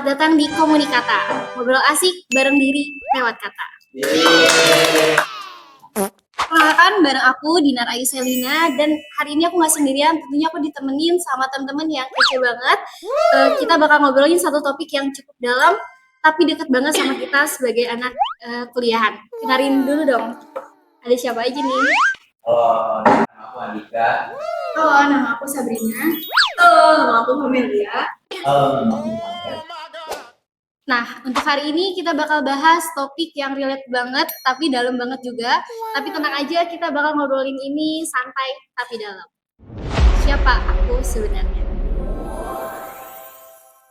Selamat datang di Komunikata, ngobrol asik bareng diri lewat kata. Perkenalkan bareng aku Dinar Ayu Selina, dan hari ini aku nggak sendirian, tentunya aku ditemenin sama teman-teman yang kece banget. Kita bakal ngobrolin satu topik yang cukup dalam tapi deket banget sama kita sebagai anak kuliahan. Kenalin dulu dong, ada siapa aja nih? Halo, nama aku Andika. Halo, nama aku Sabrina. Halo, nama aku Amelia. Halo, nama aku Muhammad. Nah, untuk hari ini kita bakal bahas topik yang relate banget, tapi dalam banget juga. Tapi tenang aja, kita bakal ngobrolin ini santai tapi dalam. Siapa aku sebenarnya?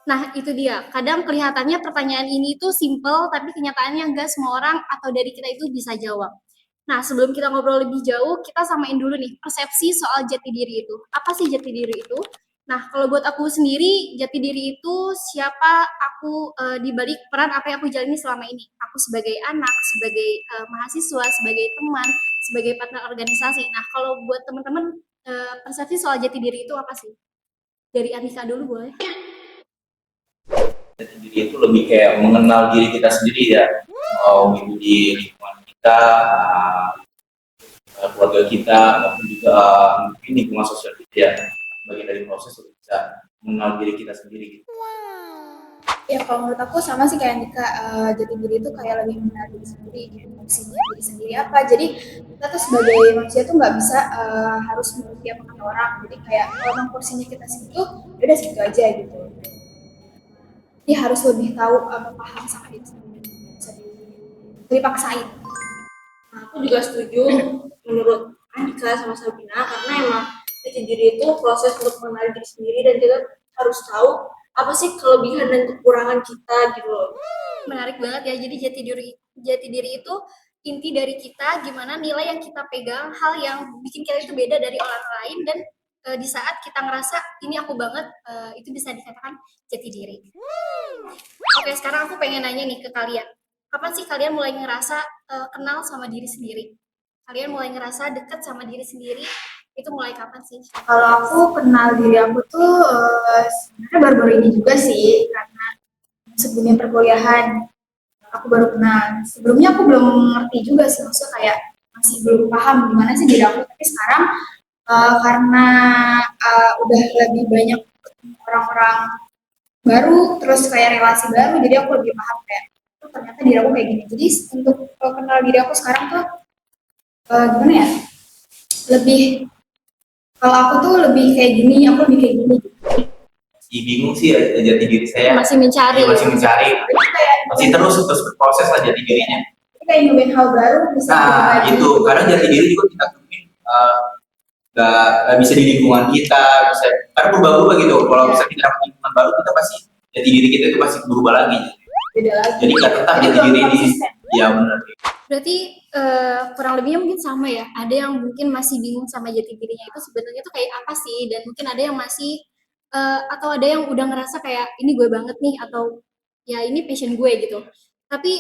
Nah, itu dia. Kadang kelihatannya pertanyaan ini tuh simple, tapi kenyataannya enggak semua orang atau dari kita itu bisa jawab. Nah, sebelum kita ngobrol lebih jauh, kita samain dulu nih persepsi soal jati diri itu. Apa sih jati diri itu? Nah, kalau buat aku sendiri, jati diri itu siapa aku di balik peran apa yang aku jalani selama ini. Aku sebagai anak, sebagai mahasiswa, sebagai teman, sebagai partner organisasi. Nah, kalau buat teman-teman, persepsi soal jati diri itu apa sih? Dari Anika dulu boleh? Jati diri itu lebih kayak mengenal diri kita sendiri ya. Mau itu di lingkungan kita, keluarga kita, maupun juga mungkin lingkungan sosial kita ya. Bagian dari proses untuk bisa mengenal diri kita sendiri. Gitu. Ya kalau menurut aku sama sih kayak Nika, jati diri itu kayak lebih mengenal diri sendiri, gitu. Fungsinya diri sendiri apa. Jadi kita tuh sebagai manusia tuh nggak bisa harus menuruti apa kata orang. Jadi kayak kalau memang porsinya kita segitu, ya udah segitu aja gitu. Jadi harus lebih tahu paham sama diri sendiri. Bisa dipaksain. Nah, aku juga setuju menurut Andika sama Sabrina karena emang jati diri itu proses untuk mengenal diri sendiri dan kita harus tahu apa sih kelebihan dan kekurangan kita gitu loh. Menarik banget ya. Jadi jati diri itu inti dari kita, gimana nilai yang kita pegang, hal yang bikin kita itu beda dari orang lain, dan di saat kita ngerasa ini aku banget, itu bisa dikatakan jati diri. Oke, sekarang aku pengen nanya nih ke kalian. Kapan sih kalian mulai ngerasa kenal sama diri sendiri? Kalian mulai ngerasa deket sama diri sendiri, itu mulai kapan sih? Kalau aku kenal diri aku tuh sebenarnya baru-baru ini juga sih, karena sebelumnya perkuliahan aku baru kenal. Sebelumnya aku belum ngerti juga sih, maksudnya kayak masih belum paham gimana sih diri aku. Tapi sekarang karena udah lebih banyak ketemu orang-orang baru, terus kayak relasi baru, jadi aku lebih paham kayak oh, ternyata diri aku kayak gini. Jadi untuk kenal diri aku sekarang tuh gimana ya? Lebih kalau aku tuh lebih kayak gini, aku lebih kayak gini. Masih bingung sih ya jati diri saya. Masih mencari. Ya, masih mencari. Jadi kayak Masih terus berproses lah jati dirinya. jadi kayak nyobain hal baru bisa Nah, itu kadang jati diri juga kita mungkin nggak bisa di lingkungan kita, bisa karena berubah-ubah gitu. Kalau misalnya kita dapat lingkungan baru, kita pasti jati diri kita itu pasti berubah lagi. beda lagi. Jadi nggak tetap jati diri ini. Ya benar. Berarti kurang lebihnya mungkin sama ya. Ada yang mungkin masih bingung sama jati dirinya itu sebenarnya tuh kayak apa sih, dan mungkin ada yang masih atau ada yang udah ngerasa kayak ini gue banget nih, atau ya ini passion gue gitu. Tapi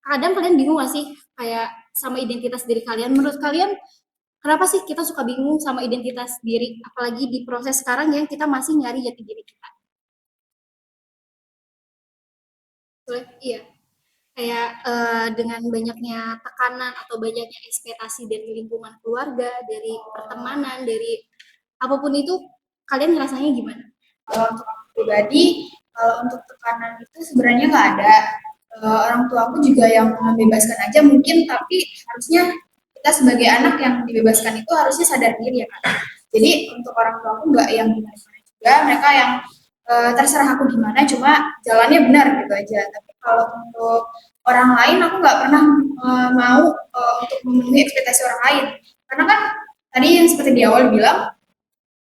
kadang kalian bingung gak sih kayak sama identitas diri kalian? Menurut kalian kenapa sih kita suka bingung sama identitas diri, apalagi di proses sekarang yang kita masih nyari jati diri kita? Iya. Kayak dengan banyaknya tekanan atau banyaknya ekspektasi dari lingkungan keluarga, dari pertemanan, dari apapun itu, kalian ngerasanya gimana? Kalau untuk aku pribadi, kalau untuk tekanan itu sebenarnya nggak ada. Orang tua aku juga yang membebaskan aja mungkin, tapi harusnya kita sebagai anak yang dibebaskan itu harusnya sadar diri ya kan. Jadi untuk orang tua aku nggak yang gimana juga, mereka yang terserah aku gimana, cuma jalannya benar gitu aja. Tapi kalau untuk orang lain aku nggak pernah mau untuk memenuhi ekspektasi orang lain, karena kan tadi yang seperti di awal bilang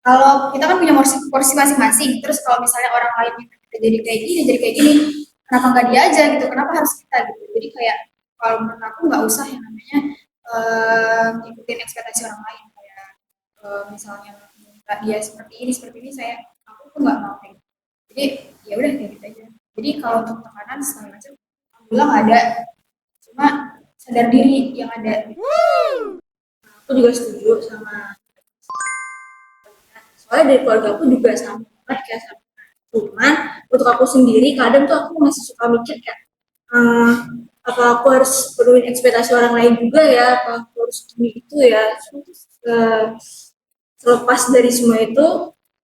kalau kita kan punya porsi masing-masing, terus kalau misalnya orang lain minta kita jadi kayak gini, kenapa nggak dia aja gitu, kenapa harus kita gitu. Jadi kayak kalau menurut aku nggak usah yang namanya ngikutin ekspektasi orang lain, kayak misalnya minta dia seperti ini, aku tuh nggak mau kayak gitu. Jadi ya udah kayak gitu aja. Jadi kalau untuk tekanan segala macam, alhamdulillah nggak ada, cuma sadar diri yang ada. Aku juga setuju sama soalnya dari keluarga aku juga sama banget kayak sama. Cuman untuk aku sendiri kadang tuh aku masih suka mikir kayak eh, apa aku harus penuhin ekspektasi orang lain juga ya, apa aku harus gini itu ya. Eh, Selepas dari semua itu,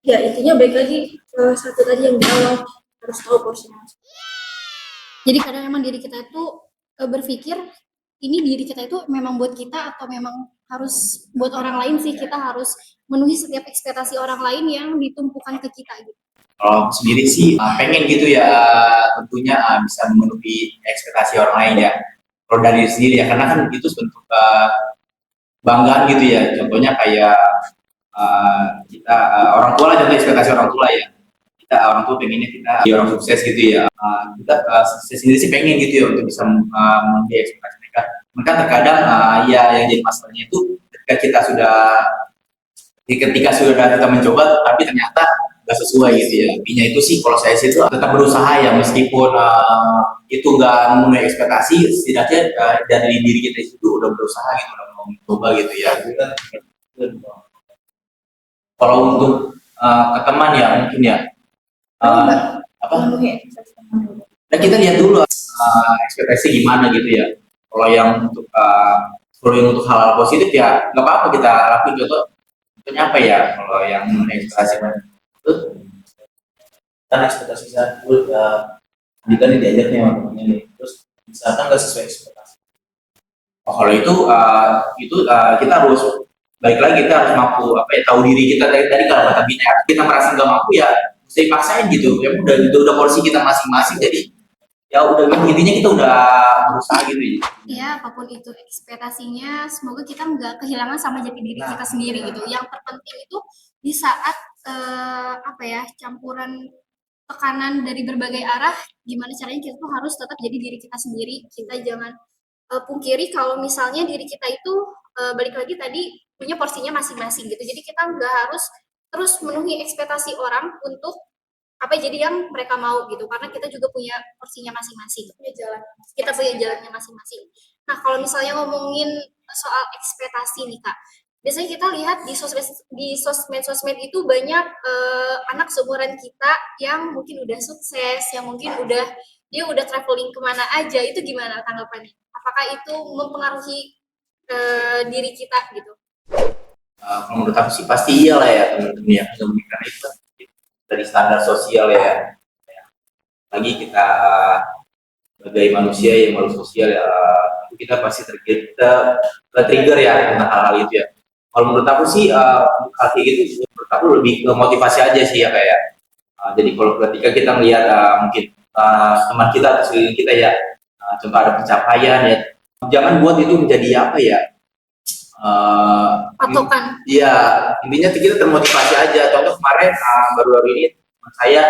ya intinya baik lagi ke satu tadi yang di awal, harus tahu porsinya. Jadi kadang emang diri kita itu berpikir ini diri kita itu memang buat kita atau memang harus buat orang lain sih, kita harus memenuhi setiap ekspektasi orang lain yang ditumpukan ke kita gitu. Kalau aku sendiri sih pengen gitu ya, tentunya bisa memenuhi ekspektasi orang lain ya. Kalau dari diri sendiri ya, karena kan itu bentuk banggaan gitu ya. Contohnya kayak kita orang tua lah, contoh ekspektasi orang tua ya. Kita orang tua pengennya kita jadi orang sukses gitu ya. Kita saya sendiri sih pengen gitu ya untuk bisa memenuhi ekspektasi mereka. Mereka terkadang ya yang jadi masalahnya itu ketika sudah kita mencoba tapi ternyata nggak sesuai gitu ya. Intinya itu sih kalau saya sih itu tetap berusaha ya, meskipun itu nggak memenuhi ekspektasi, setidaknya dari diri kita itu udah berusaha gitu, udah mau mencoba gitu ya. Kalau untuk ke teman ya mungkin ya apa? Nah, kita lihat dulu ekspektasi gimana gitu ya. Kalau yang untuk hal-hal positif ya nggak apa-apa kita lakuin. Contohnya apa ya? Kalau yang ekspektasi itu kan ekspektasi saya dulu kita nih diajak nih sama temennya nih, terus misalkan nggak sesuai ekspektasi. Oh, kalau itu kita harus baik lagi, kita harus mampu apa ya, tahu diri kita dari kalau kata Bina, kita merasa nggak mampu ya mesti paksain gitu ya, udah porsi kita masing-masing, jadi ya udah intinya kita udah berusaha gitu ya. Ya, apapun itu ekspektasinya, semoga kita nggak kehilangan sama jati diri kita sendiri gitu. Yang terpenting itu di saat apa ya, campuran tekanan dari berbagai arah, gimana caranya kita tuh harus tetap jadi diri kita sendiri. Kita jangan pungkiri kalau misalnya diri kita itu balik lagi tadi punya porsinya masing-masing gitu. Jadi kita nggak harus terus memenuhi ekspektasi orang untuk apa jadi yang mereka mau gitu, karena kita juga punya porsinya masing-masing, kita punya jalannya masing-masing. Nah kalau misalnya ngomongin soal ekspektasi nih kak, biasanya kita lihat di sosmed itu banyak anak seumuran kita yang mungkin udah sukses, yang mungkin dia udah traveling kemana aja, itu gimana tanggapannya? Apakah itu mempengaruhi diri kita gitu? Kalau menurut aku sih pasti iyalah ya teman-teman ya, karena itu kan dari standar sosial ya. Lagi kita sebagai manusia yang makhluk sosial ya, kita pasti trigger ya tentang hal-hal itu ya. Kalau menurut aku sih hal kayak gitu menurut aku lebih ke motivasi aja sih ya, kayak jadi kalau ketika kita melihat mungkin teman kita atau sekeliling kita ya contoh ada pencapaian ya, jangan buat itu menjadi apa ya, Patokan. Iya, intinya kita termotivasi aja. Contoh kemarin baru-baru ini teman saya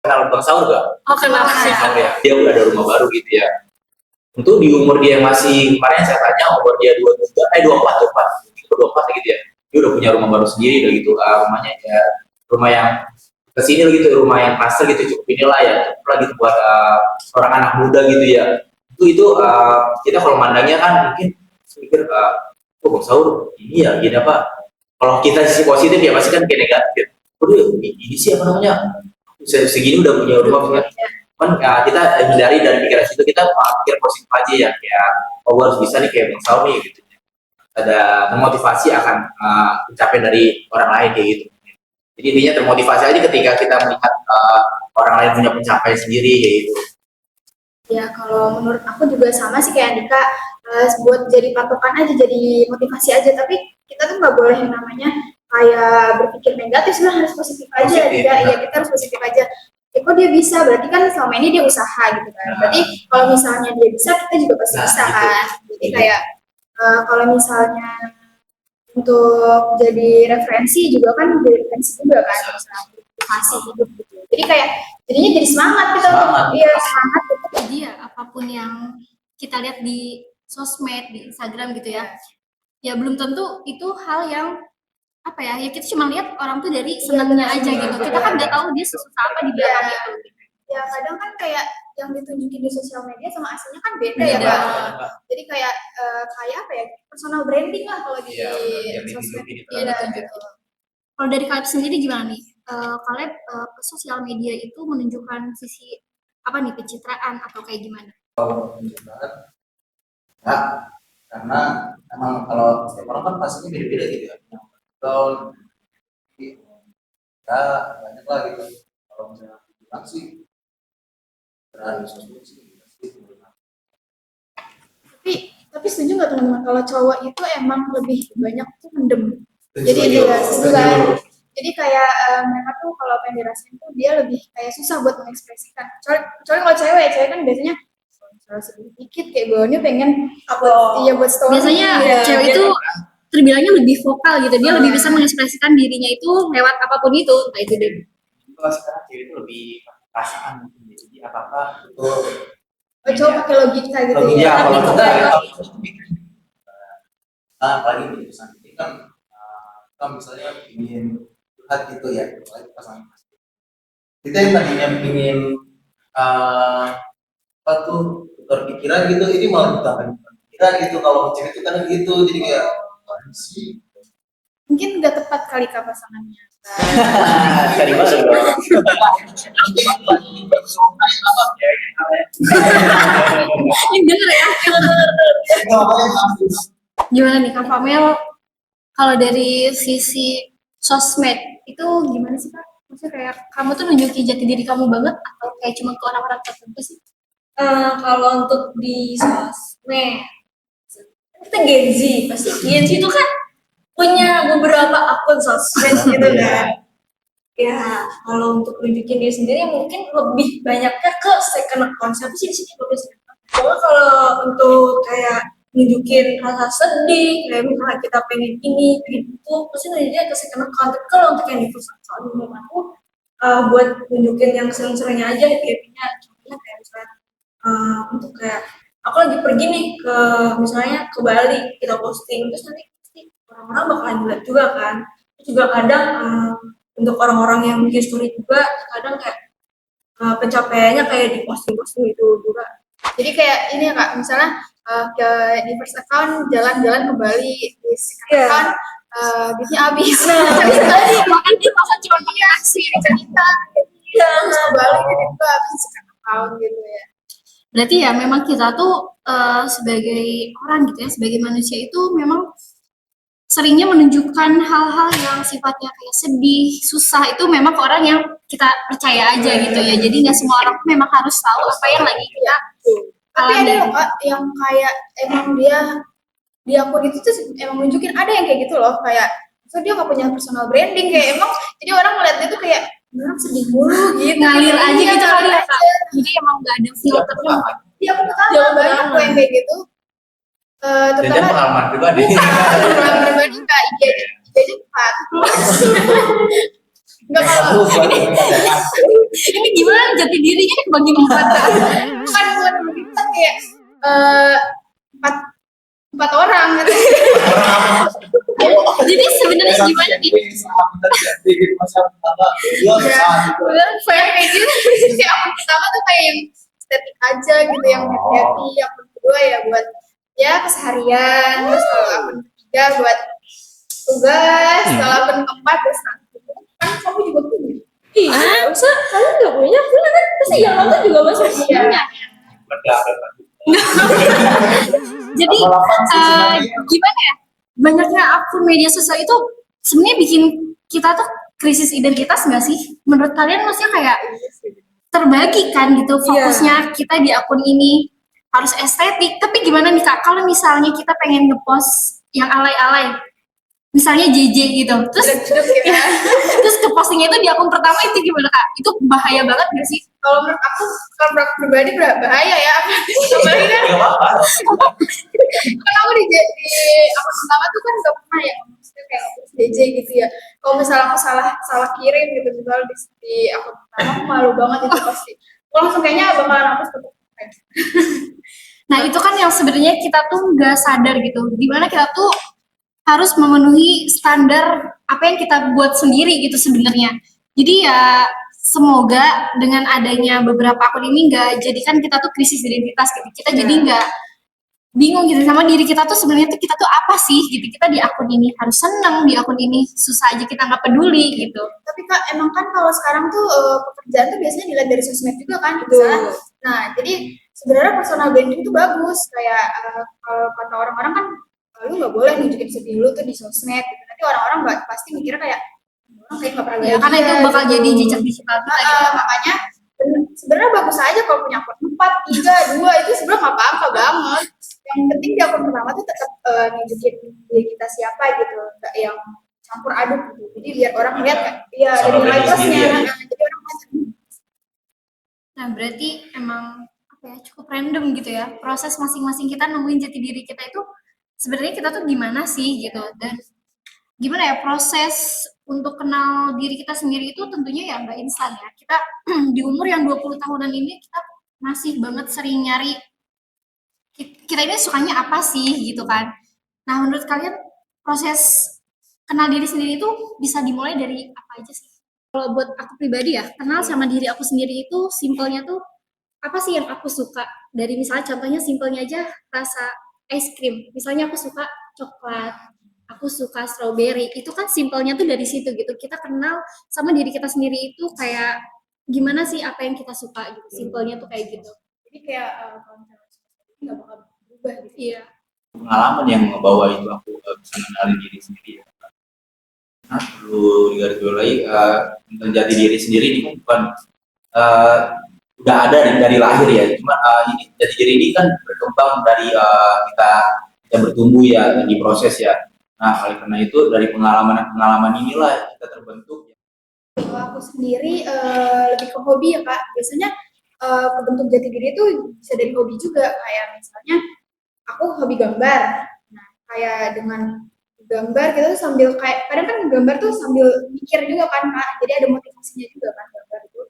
kenal Bang Saur gak? Oh kenal Bang Saur ya. Dia udah ada rumah baru gitu ya. Untuk di umur dia yang masih, kemarin saya tanya umur dia 24 gitu ya. Dia udah punya rumah baru sendiri udah gitu. Rumahnya ya rumah yang kesini gitu, rumah yang kasar gitu, cukup inilah ya, cukup lah gitu buat seorang anak muda gitu ya. Itu kita kalau mandangnya kan mungkin mikir Bang Saur ini ya gini apa, kalau kita sisi positif ya pasti kan kayak negatif. Ini sih apa namanya, segini udah punya rumah kan, kita hindari dari pikiran situ, kita pikir positif aja ya, kayak oh harus bisa nih kayak Bang Saur nih gitu, ada termotivasi akan pencapaian dari orang lain kayak gitu. Jadi intinya termotivasi aja ketika kita melihat orang lain punya pencapaian sendiri kayak gitu. Ya kalau menurut aku juga sama sih kayak Andika, buat jadi patokan aja, jadi motivasi aja, tapi kita tuh nggak boleh yang namanya kayak berpikir negatif, sebenarnya harus positif aja. Tidak, ya kita harus positif aja. Kok dia bisa, berarti kan selama ini dia usaha gitu kan, berarti kalau misalnya dia bisa, kita juga pasti bisa kan. Jadi kayak kalau misalnya untuk jadi referensi juga kan, jadi referensi juga kan, motivasi hidup gitu. Jadi kayak jadinya jadi semangat kita untuk semangat gitu. Jadi ya apapun yang kita lihat di sosmed, di Instagram gitu ya, ya belum tentu itu hal yang apa ya, kita cuma lihat orang tuh dari senangnya aja gitu, kita kan nggak tahu dia sesusah apa di belakang itu. Ya kadang kan kayak yang ditunjukin di sosial media sama aslinya kan beda ya Pak. Jadi kayak apa ya, personal branding lah kalau di sosmed itu. Kalau dari kalian sendiri gimana nih? kalian ke sosial media itu menunjukkan sisi apa nih, pencitraan atau kayak gimana? Banget. Nah, karena emang kalau setiap orang kan pastinya beda-beda gitu ya. Yang betul, ya banyak lah gitu. Kalau misalnya bilang sih, berani sosmed sih, pasti Tapi setuju nggak teman-teman kalau cowok itu emang lebih banyak tuh mendem. Jadi dia sesuai. Jadi kayak mereka tuh kalau pengen dirasain tuh dia lebih kayak susah buat mengekspresikan. Kecuali kalau cewek kan biasanya sedikit dikit kayak bawahnya pengen upload, iya buat story. Biasanya ya, cewek itu terbilangnya lebih vokal gitu, dia lebih bisa mengekspresikan dirinya itu lewat apapun itu, entah itu dari kalau sekarang cewek itu lebih perasaan mungkin ya. Jadi apa-apa betul. cowok pakai logika gitu Logika, ya. kalau Tapi kita kalau apalagi di pesan ini kan kita misalnya ingin curhat gitu ya, apalagi pasangan kita yang tadinya ingin apa tuh tukar pikiran gitu, ini malah ditambah pikiran gitu. Kalau cewek itu kadang gitu, jadi kayak sih mungkin nggak tepat kali kak pasangannya. dari mana dong? ini denger ya. Gimana nih Kak Famel, kalau dari sisi sosmed itu gimana sih Kak? Maksudnya kayak kamu tuh nunjukin jati diri kamu banget atau kayak cuma ke orang-orang tertentu sih? Kalau untuk di sosmed, kita Gen Z, pasti Gen Z itu kan punya beberapa akun sosmed gitu kan. Ya, kalau untuk nunjukin diri sendiri mungkin lebih banyaknya ke second account. Siapa sih di sini lebih second account? Soalnya kalau untuk kayak nunjukin rasa sedih, kayak misalnya kita pengen ini, pengen itu, pasti nunjukinnya ke second account. Tapi kalau untuk yang di first account menurut aku, buat nunjukin yang sering-seringnya aja, happy-nya, contohnya kayak misalnya untuk kayak aku lagi pergi nih ke misalnya ke Bali, kita posting, terus nanti pasti orang-orang bakalan lihat juga kan. Terus juga kadang untuk orang-orang yang bikin story juga kadang kayak pencapaiannya kayak di posting-posting itu juga. Jadi kayak ini ya kak, misalnya ke di first account jalan-jalan ke Bali, di second account duitnya habis. Habis Bali, makan dia makan cuma pakai nasi, cerita. Terus ke Bali gitu juga habis second account gitu ya. Berarti ya memang kita tuh sebagai orang gitu ya, sebagai manusia itu memang seringnya menunjukkan hal-hal yang sifatnya kayak sedih, susah itu memang ke orang yang kita percaya aja gitu ya. Jadi nggak semua orang tuh memang harus tahu apa yang lagi kita Tapi ada alami. loh kak yang kayak emang dia di akun itu tuh emang nunjukin, ada yang kayak gitu loh, kayak so dia nggak punya personal branding, kayak emang jadi orang ngeliat dia tuh kayak orang sedih mulu gitu, Ngalir aja Iya, gitu kali ngalir ya Kak. aja. Jadi emang nggak ada filternya. Di akun pertama banyak kok yang kayak gitu. Dan Terutama pengalaman pribadi. pengalaman pribadi nggak IG aja cepat. Nggak kalau Ini gimana jati dirinya bagi empat Kak? bukan buat kita kayak empat empat orang gitu. Jadi sebenarnya gimana nih? Beneran fair kayak gitu. Jadi akun pertama tuh kayak yang estetik aja gitu, yang happy. Akun kedua ya buat ya keseharian. Terus kalau akun ketiga buat tugas. Kalau akun keempat terus kan kamu juga punya. Iya, masa kalian nggak punya kan? Pasti yang nonton juga masih Iya. punya. Jadi gimana ya? Banyaknya akun media sosial itu sebenarnya bikin kita tuh krisis identitas nggak sih? Menurut kalian maksudnya kayak terbagi kan gitu fokusnya kita di akun ini harus estetik. Tapi gimana nih Kak? Kalau misalnya kita pengen ngepost yang alay-alay, misalnya JJ gitu, terus Ya. terus ke postingnya itu di akun pertama itu gimana Kak? Itu bahaya banget nggak sih? Kalau menurut aku, kalau menurut aku pribadi bahaya ya. Apalagi kan kan aku di akun pertama tuh kan gak pernah ya, maksudnya kayak DJ gitu ya. Kalau misalnya aku salah kirim gitu misalnya di akun pertama, aku malu banget itu pasti. Aku langsung kayaknya bakalan hapus tuh. Nah itu kan yang sebenarnya kita tuh nggak sadar gitu. Dimana kita tuh harus memenuhi standar apa yang kita buat sendiri gitu sebenarnya. Jadi ya semoga dengan adanya beberapa akun ini nggak jadikan kita tuh krisis identitas gitu. Kita jadi nggak bingung gitu sama diri kita tuh sebenarnya tuh kita tuh apa sih gitu, kita di akun ini harus seneng, di akun ini susah aja kita nggak peduli gitu. Tapi Kak, emang kan kalau sekarang tuh pekerjaan tuh biasanya dilihat dari sosmed juga kan, Betul. misalnya. Nah, jadi sebenarnya personal branding tuh bagus. Kayak kalau kata orang-orang kan, lu nggak boleh nunjukin sedih lu tuh di sosmed. Gitu. Nanti orang-orang pasti mikirnya kayak, orang kayak nggak pernah Ya karena itu bahagia bakal gitu. jadi jejak digital kita gitu. Makanya sebenarnya bagus aja kalau punya akun 4, 3, 2 itu sebenarnya nggak apa-apa banget. Yang penting di akun pertama tuh tetap nunjukin diri kita siapa gitu, nggak yang campur aduk gitu. Jadi biar orang lihat kan, iya Sama dari nilai branding plusnya. sendiri ya. Jadi orang lihat. Nah berarti emang apa ya, cukup random gitu ya proses masing-masing kita nemuin jati diri kita itu sebenarnya kita tuh gimana sih gitu, dan gimana ya proses untuk kenal diri kita sendiri itu tentunya ya nggak instan ya. Kita di umur yang 20 tahunan ini kita masih banget sering nyari kita ini sukanya apa sih gitu kan. Nah menurut kalian proses kenal diri sendiri itu bisa dimulai dari apa aja sih? Kalau buat aku pribadi ya, kenal sama diri aku sendiri itu simpelnya tuh apa sih yang aku suka. Dari misalnya contohnya simpelnya aja rasa es krim. Misalnya aku suka coklat, aku suka strawberry. Itu kan simpelnya tuh dari situ gitu. Kita kenal sama diri kita sendiri itu kayak gimana sih apa yang kita suka gitu. Simpelnya tuh kayak gitu. Jadi kayak kalau misalnya ini nggak bakal berubah gitu. Iya. Pengalaman yang membawa itu aku bisa mengenali diri sendiri ya. Nah, perlu digarisbawahi tentang jati diri sendiri ini kan bukan udah ada dari lahir ya, cuma ini jati diri ini kan berkembang dari kita bertumbuh ya dan diproses ya. Nah oleh karena itu dari pengalaman inilah kita terbentuk. Kalau aku sendiri lebih ke hobi ya Kak. Biasanya kebentuk jati diri itu bisa dari hobi juga. Kayak misalnya aku hobi gambar. Nah, kayak dengan gambar kita tuh sambil kayak kadang kan gambar tuh sambil mikir juga kan Kak. Jadi ada motivasinya juga kan gambar itu.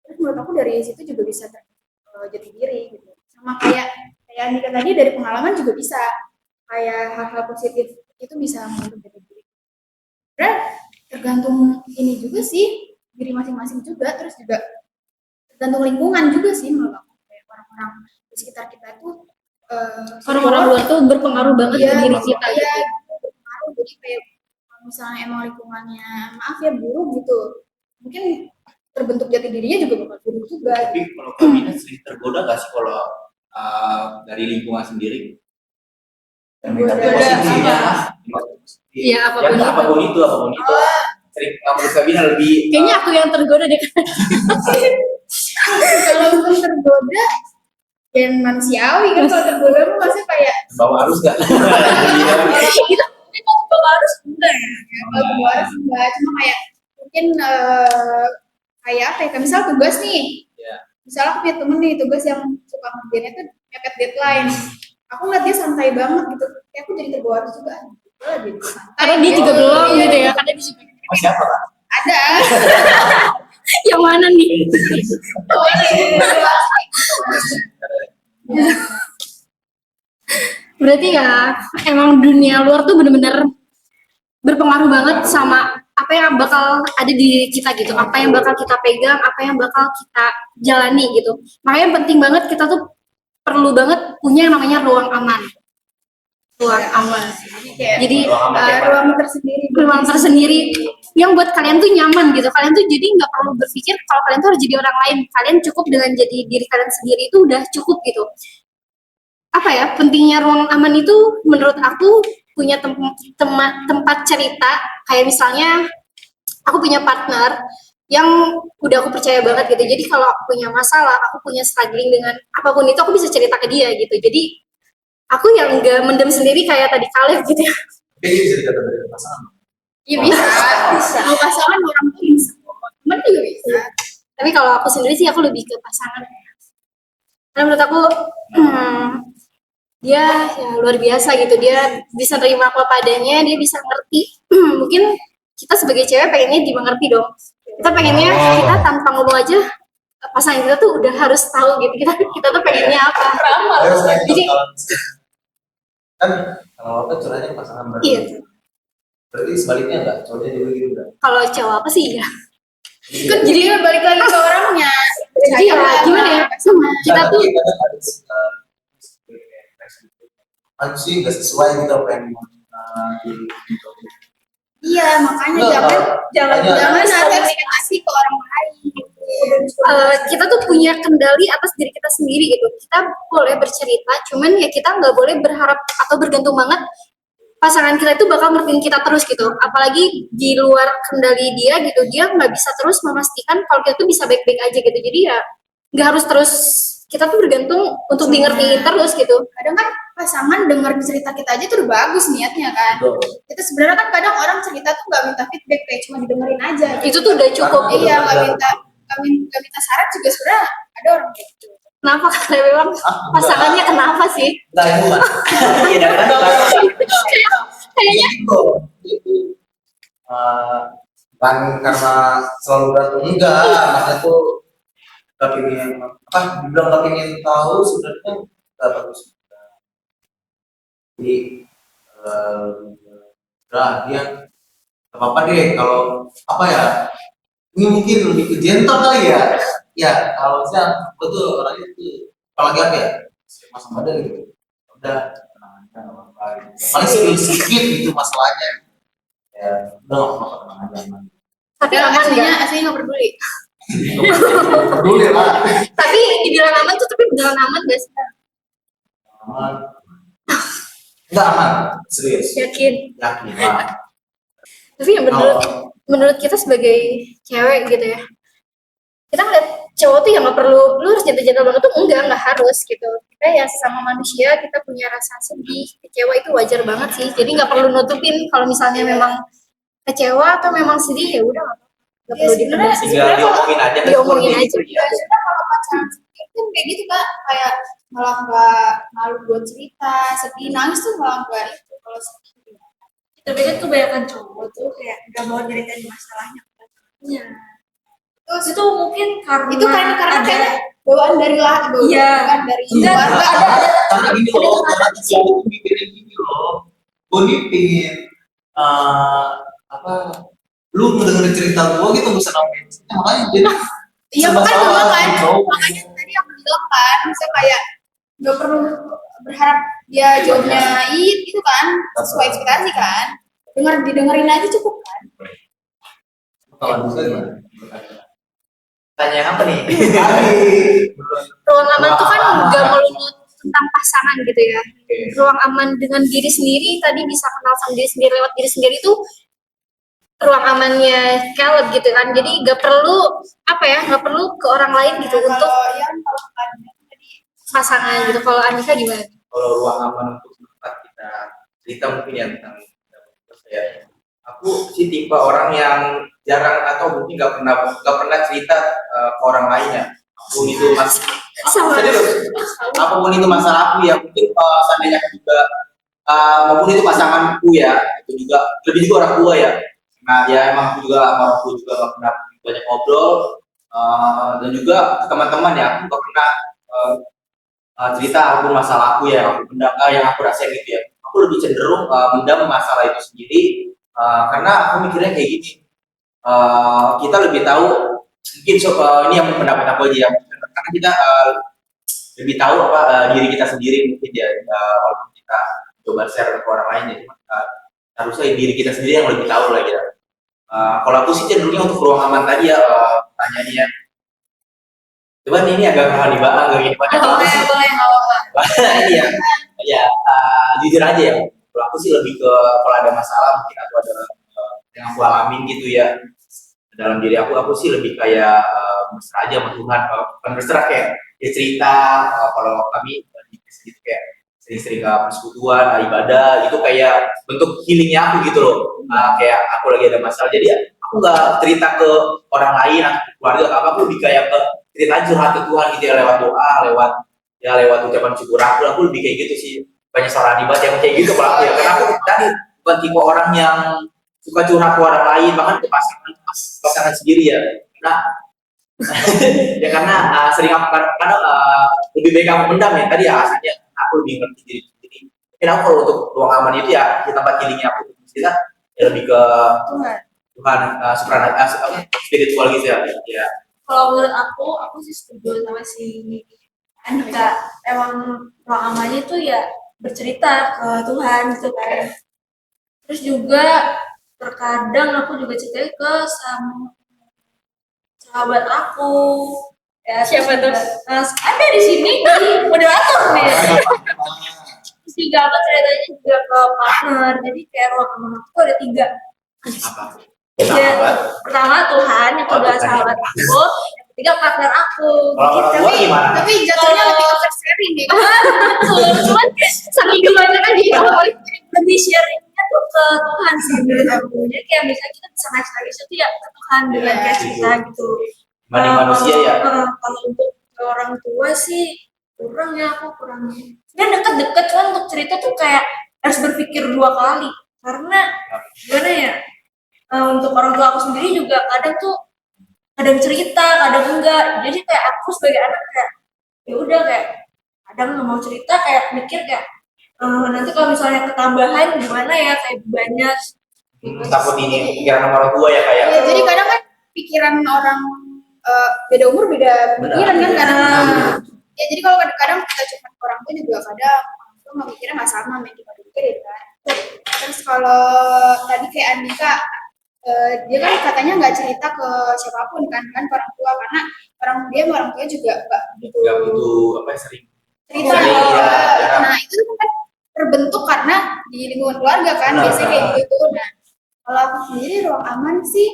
Terus menurut aku dari situ juga bisa jati diri gitu. Sama kayak Andika tadi dari pengalaman juga bisa. Kayak hal-hal positif itu bisa membentuk jati diri. Sebenarnya tergantung ini juga sih, diri masing-masing juga, terus juga tergantung lingkungan juga sih menurut aku. Kayak orang-orang di sekitar kita tuh Orang-orang luar tuh berpengaruh banget ke diri kita iya, gitu. berpengaruh. Jadi kayak kalau misalnya emang lingkungannya maaf ya buruk gitu, mungkin terbentuk jati dirinya juga bakal buruk juga. Tapi kalau kami sering tergoda nggak sih kalau dari lingkungan sendiri? Tergoda Posisinya, Iya, apapun itu. Sering menurut Sabina lebih Kayaknya aku yang tergoda deh. Kalau untuk tergoda dan manusiawi kan, kalau tergoda tuh masih kayak bawa arus nggak? itu kalau bawa arus enggak ya. Kalau bawa arus enggak, cuma kayak mungkin kayak apa ya, kayak misal tugas nih. Ya. Misalnya aku punya temen nih, tugas yang suka ngerjainnya tuh mepet deadline. Aku ngeliat dia santai banget gitu, kayak aku jadi terbawa arus juga. Jadi santai. Karena dia juga belum gitu ya, karena dia juga Oh, siapa Kak? Ada. yang mana nih? Oh, Berarti ya emang dunia luar tuh bener-bener berpengaruh banget sama apa yang bakal ada di diri kita gitu, apa yang bakal kita pegang, apa yang bakal kita jalani gitu. Makanya penting banget kita tuh perlu banget punya yang namanya ruang aman. Ruang aman. Jadi ruang tersendiri yang buat kalian tuh nyaman gitu. Kalian tuh jadi nggak perlu berpikir kalau kalian tuh harus jadi orang lain. Kalian cukup dengan jadi diri kalian sendiri itu udah cukup gitu. Apa ya, pentingnya ruang aman itu menurut aku punya tempat cerita. Kayak misalnya aku punya partner yang udah aku percaya banget gitu. Jadi kalau aku punya masalah, aku punya struggling dengan apapun itu, aku bisa cerita ke dia gitu. Jadi aku yang nggak mendem sendiri kayak tadi Kaleb gitu ya. Tapi ini bisa dikatakan dari pasangan. Iya bisa. Mau pasangan orang tuh bisa, teman juga bisa. Tapi kalau aku sendiri sih aku lebih ke pasangan. Karena menurut aku dia ya luar biasa gitu. Dia bisa terima apa padanya, dia bisa ngerti. Mungkin kita sebagai cewek pengennya dimengerti dong. Kita pengennya kita tanpa ngomong aja pasangan kita tuh udah harus tahu gitu. Kita tuh pengennya apa. Jadi kan kalau apa curhatnya ke pasangan berarti. iya. Berarti sebaliknya enggak, cowoknya juga gitu enggak? Kalau cowok apa sih ya? Kan jadi balik lagi ke orangnya. Jadi ya gimana ya? Kita tuh sih nggak sesuai gitu apa yang gitu. Iya, makanya jangan ada ekspektasi ke orang lain. Kita tuh punya kendali atas diri kita sendiri gitu. Kita boleh bercerita, cuman ya kita nggak boleh berharap atau bergantung banget pasangan kita itu bakal ngertiin kita terus gitu. Apalagi di luar kendali dia gitu, dia nggak bisa terus memastikan kalau kita tuh bisa baik-baik aja gitu. Jadi ya nggak harus terus kita tuh bergantung untuk di ngertiin terus gitu. Kadang kan pasangan dengar cerita kita aja tuh udah bagus niatnya kan. Itu sebenarnya kan kadang orang cerita tuh nggak minta feedback, kayak cuma didengerin aja. Itu tuh udah cukup. Iya, nggak minta saran juga sebenarnya ada orang kayak gitu. Kenapa? Karena memang pasangannya kenapa sih? Enggak itu kan. Iya kan. Kayaknya Itu bukan karena selalu berantem, enggak, maksudnya tuh kepingin apa dibilang kepingin tahu sebenarnya nggak bagus. Jadi dia apa apa deh kalau apa ya, ini mungkin lebih ke gentle kali ya. Ya kalau saya aku tuh orangnya tuh apalagi apa ya, mas ada gitu udah tenang aja nggak apa-apa gitu. Paling sedikit gitu masalahnya ya udah nggak apa-apa, tenang aja aman. tapi aman nggak? Aslinya nggak peduli. Nggak peduli lah. Tapi dibilang aman tuh tapi beneran aman gak sih? Aman nggak aman serius Yakin. yakin lah. Tapi ya menurut kita sebagai cewek gitu ya, kita ngeliat cowok tuh yang nggak perlu lu harus jantel-jantel banget tuh, nggak harus gitu. Kita ya sesama manusia, kita punya rasa sedih, kecewa itu wajar banget sih. Jadi nggak perlu nutupin kalau misalnya memang kecewa atau memang sedih, ya udah nggak perlu dipendam sih. Tinggal diomongin aja kan. Diomongin aja. Ya sudah, kalau pacaran sedih kan kayak gitu Kak, kayak malah nggak malu buat cerita, sedih nangis tuh malah nggak itu kalau sedih. Tapi kan kebanyakan cowok tuh kayak nggak mau nyeritain masalahnya ke pacarnya. Terus itu mungkin karena Karena ada kayaknya bawaan dari Iya. bawaan dari Enggak, keluarga. Karena gini loh, karena cowok mikirin gini loh, gue nih pingin apa, lu mendengar cerita gue gitu bisa nambahin, makanya jadi Iya, serba makanya salah, kan, cowok. makanya tadi aku bilang kan, bisa kayak nggak perlu berharap dia jawabnya gitu kan, sesuai ekspektasi kan, didengerin aja cukup kan. Kalau bisa gimana? Tanya apa nih? Ruang aman tuh kan nggak melulu tentang pasangan gitu ya. Ruang aman dengan diri sendiri, tadi bisa kenal sama diri sendiri lewat diri sendiri tuh ruang amannya Caleb gitu kan. Jadi nggak perlu nggak perlu ke orang lain gitu untuk Kalau tadi pasangan gitu. Kalau Andika gimana? Kalau ruang aman untuk tempat kita cerita mungkin ya tentang saya. Aku sih tipe orang yang jarang atau mungkin nggak pernah cerita ke orang lain ya. Apapun itu serius. Apapun itu masalah aku ya, mungkin seandainya aku juga maupun itu pasanganku ya, itu juga lebih juga orang tua ya. Nah ya emang aku juga sama orang tua juga nggak pernah banyak ngobrol, dan juga ke teman-teman ya aku nggak pernah cerita apapun masalah aku ya, aku pendam yang aku rasain gitu ya. Aku lebih cenderung mendam masalah itu sendiri, karena aku mikirnya kayak gini, kita lebih tahu mungkin ini yang pendapat aku aja ya, karena kita lebih tahu diri kita sendiri mungkin ya, walaupun kita coba share ke orang lain ya, cuma harusnya diri kita sendiri yang lebih tahu lah ya. Kalau aku sih cenderungnya untuk ruang aman tadi ya, pertanyaannya ya. Cuman ini agak rohani banget, agak gini banget. boleh Ini ya, jujur aja ya. Kalau aku sih lebih ke kalau ada masalah mungkin aku ada yang aku alamin gitu ya dalam diri aku sih lebih kayak berserah aja sama Tuhan. Bukan berserah kayak dia cerita, kalau kami gitu kayak sering-sering ke persekutuan, ibadah itu kayak bentuk healingnya aku gitu loh. Kayak aku lagi ada masalah, jadi ya aku nggak cerita ke orang lain atau keluarga aku lebih kayak ke cerita curhat ke Tuhan gitu ya, lewat doa, lewat ucapan syukur aku lebih kayak gitu sih. Banyak salah ibadah yang kayak gitu kalau aku ya, karena aku tadi bukan tipe orang yang suka curhat ke orang lain, bahkan ke pasangan sendiri ya. Nah, ya karena sering aku kadang lebih baik aku pendam ya tadi ya, asalnya aku lebih ngerti diri sendiri. Mungkin aku kalau untuk ruang aman itu ya di tempat healingnya aku kita ya lebih ke Tuhan, spiritual gitu ya. Ya. Kalau menurut aku sih setuju sama si Andika. Emang ruang amannya tuh ya bercerita ke Tuhan gitu kan. Terus juga terkadang aku juga cerita ke sahabat aku. Ya, Siapa tuh? Ada di sini di moderator nih. Terus juga aku ceritanya juga ke partner. Jadi kayak ruang aman aku tuh ada 3. Apa? Ya, pertama Tuhan, yang kedua sahabat aku, yang ketiga partner aku. Kalau orang tua gimana? Tapi jatuhnya lebih oversharing ya. Betul, cuman Saking kebanyakan di lebih sharingnya tuh ke Tuhan sih menurut aku. Jadi kayak misalnya kita bisa nangis itu ya ke Tuhan dengan kayak cerita gitu. Dibanding manusia ya. Kalau untuk ke orang tua sih kurang ya, aku kurang. Dia deket-deket, cuman untuk cerita tuh kayak harus berpikir 2 kali karena gimana ya, untuk orang tua aku sendiri juga kadang cerita kadang enggak, jadi kayak aku sebagai anak kayak ya udah kayak kadang nggak mau cerita, kayak mikir kayak nanti kalau misalnya ketambahan gimana ya, kayak banyak Takut ini pikiran orang tua ya kayak. Ya, jadi kadang kan pikiran orang beda umur beda pikiran kan kadang. Ya jadi kalau kadang-kadang kita cuma orang tua juga kadang orang tua nggak mikirnya nggak sama yang kita pikirin kan. Terus kalau tadi kayak Andika, dia kan katanya nggak cerita ke siapapun kan ke orang tua karena orang tua juga nggak gitu Gak begitu apa ya, sering. cerita. Sering, ya, jarang. Nah itu kan terbentuk karena di lingkungan keluarga kan Benar. biasanya kayak gitu. Nah kalau aku sendiri ruang aman sih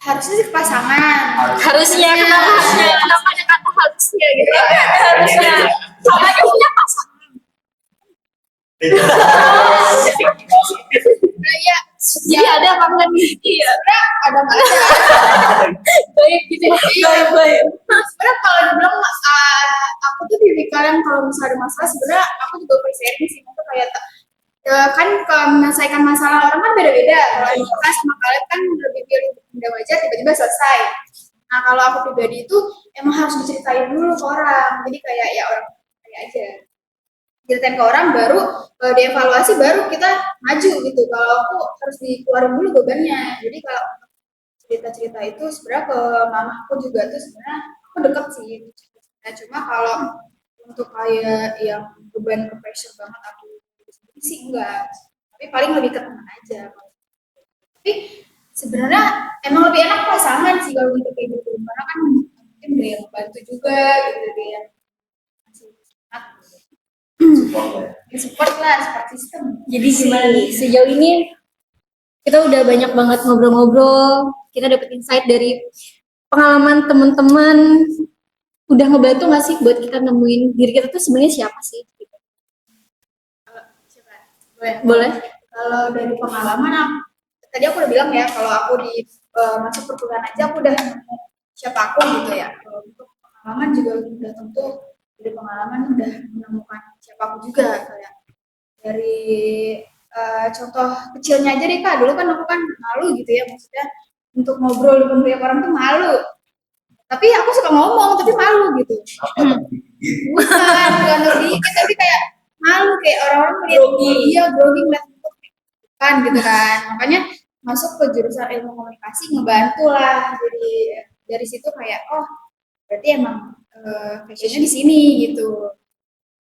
harusnya sih ke pasangan. harusnya kenapa ada kata harusnya gitu? Harusnya. Soalnya punya pasangan. Nah ya Jadi ada apa enggak nih? Iya. ada nggak ada. Baik gitu. Iya, baik. Sebenarnya kalau dibilang aku tuh tipikal yang kalau misalnya ada masalah sebenarnya aku juga sharing sih, itu kayak kan kalau menyelesaikan masalah orang kan beda-beda. Kalau Andika sama kalian kan lebih pilih pendam aja tiba-tiba selesai. Nah kalau aku pribadi itu emang harus diceritain dulu ke orang, jadi kayak ya orang kayak aja ceritain ke orang baru dievaluasi baru kita maju gitu. Kalau aku harus dikeluarin dulu bebannya. Jadi kalau cerita-cerita itu sebenarnya ke mamaku juga tuh sebenarnya aku deket sih. Nah, cuma kalau untuk kayak yang beban ke pressure banget aku sih enggak. Tapi paling lebih ke teman aja. Tapi sebenarnya emang lebih enak pasangan sih kalau untuk kayak gitu. Karena kan mungkin ada yang bantu juga gitu, ada yang masih support lah, support system. Jadi gimana nih? Sejauh ini kita udah banyak banget ngobrol-ngobrol, kita dapet insight dari pengalaman teman-teman. Udah ngebantu nggak sih buat kita nemuin diri kita tuh sebenarnya siapa sih? Boleh. Kalau dari pengalaman, tadi aku udah bilang ya, kalau aku di masuk perkuliahan aja aku udah nemu siapa aku gitu ya. Kalau untuk pengalaman juga udah tentu dari pengalaman udah menemukan siapa aku juga kayak dari contoh kecilnya aja deh Kak. Dulu kan aku kan malu gitu ya, maksudnya untuk ngobrol dengan banyak orang tuh malu. Tapi aku suka ngomong tapi malu gitu. Bukan dikit tapi kayak malu kayak orang-orang melihat dia grogi ngeliat kan gitu kan. Makanya masuk ke jurusan ilmu komunikasi ngebantu lah. Jadi dari situ kayak oh berarti emang passionnya di sini gitu.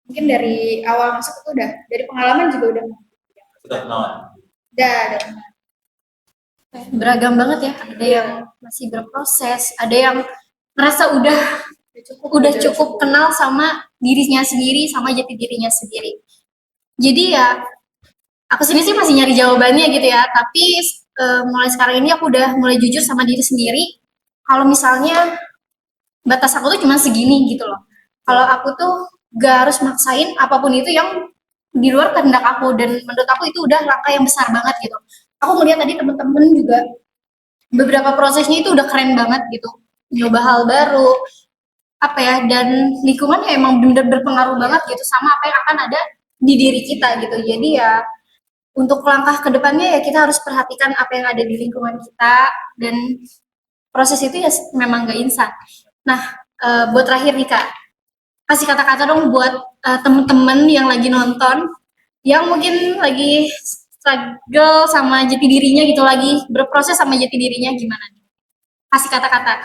Mungkin dari awal masuk itu udah dari pengalaman juga udah kenalan. udah Beragam banget ya. Ada yang masih berproses, ada yang merasa udah cukup kenal sama dirinya sendiri, sama jati dirinya sendiri. Jadi ya aku sini sih masih nyari jawabannya gitu ya, tapi mulai sekarang ini aku udah mulai jujur sama diri sendiri. Kalau misalnya batas aku tuh cuma segini gitu loh. Kalau aku tuh gak harus maksain apapun itu yang di luar kehendak aku, dan menurut aku itu udah langkah yang besar banget gitu. Aku melihat tadi temen-temen juga beberapa prosesnya itu udah keren banget gitu, nyoba hal baru apa ya, dan lingkungannya emang bener-bener berpengaruh banget gitu sama apa yang akan ada di diri kita gitu. Jadi ya untuk langkah kedepannya ya kita harus perhatikan apa yang ada di lingkungan kita, dan proses itu ya memang gak instan. Nah buat terakhir nih Kak, kasih kata-kata dong buat temen-temen yang lagi nonton, yang mungkin lagi struggle sama jati dirinya gitu, lagi berproses sama jati dirinya, gimana nih? Kasih kata-kata.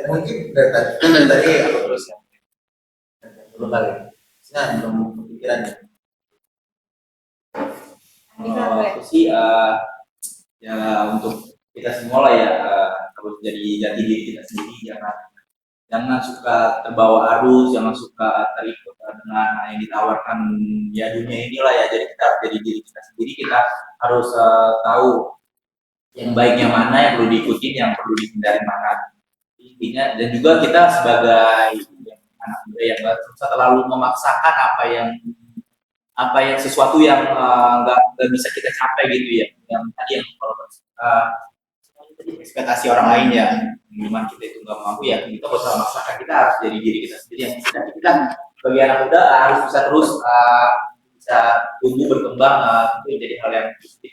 Mungkin dari tadi aku terus ya. Dulu kali. Nah, belum kepikiran ya. Kalau aku sih ya untuk kita semua lah ya, harus jadi jati diri kita sendiri, jangan suka terbawa arus, jangan suka terikut dengan yang ditawarkan ya dunia inilah ya. Jadi kita harus jadi diri kita sendiri, kita harus tahu yang baiknya mana, yang perlu diikutin, yang perlu dihindari mana. Intinya, dan juga kita sebagai anak muda yang nggak usah terlalu memaksakan apa yang sesuatu yang nggak bisa kita capai gitu ya. Yang tadi yang kalau ekspektasi orang lain ya, gimana kita itu nggak mampu ya, kita nggak usah memaksakan, kita harus jadi diri kita sendiri yang bisa. Kita sebagai anak muda harus bisa terus bisa tumbuh berkembang, itu jadi hal yang positif.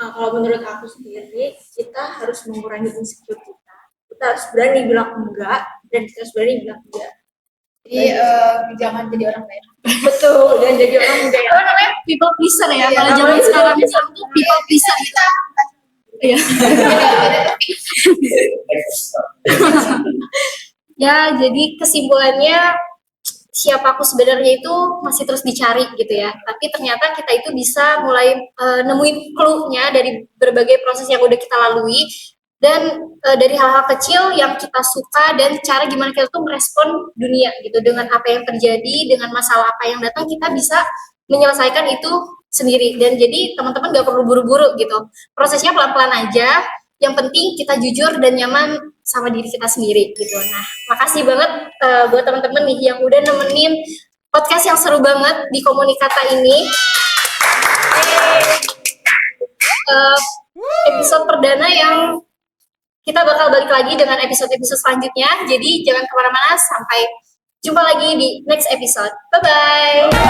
Nah, kalau menurut aku sendiri, kita harus mengurangi insecure kita. Kita harus berani bilang enggak, dan kita harus berani bilang iya. Jadi jangan jadi orang lain. Betul, dan jadi orang muda yang Apa namanya? People pleaser ya. Iya, Kalau zaman sekarang itu people pleaser gitu. Iya. Ya, jadi kesimpulannya siapa aku sebenarnya itu masih terus dicari gitu ya. Tapi ternyata kita itu bisa mulai nemuin clue-nya dari berbagai proses yang udah kita lalui, dan dari hal-hal kecil yang kita suka dan cara gimana kita tuh merespon dunia gitu, dengan apa yang terjadi, dengan masalah apa yang datang, kita bisa menyelesaikan itu sendiri. Dan jadi teman-teman gak perlu buru-buru gitu, prosesnya pelan-pelan aja, yang penting kita jujur dan nyaman sama diri kita sendiri gitu. Nah, makasih banget buat teman-teman nih yang udah nemenin podcast yang seru banget di Komunikata ini. Episode perdana yang kita bakal balik lagi dengan episode-episode selanjutnya. Jadi jangan kemana-mana, sampai jumpa lagi di next episode. Bye-bye.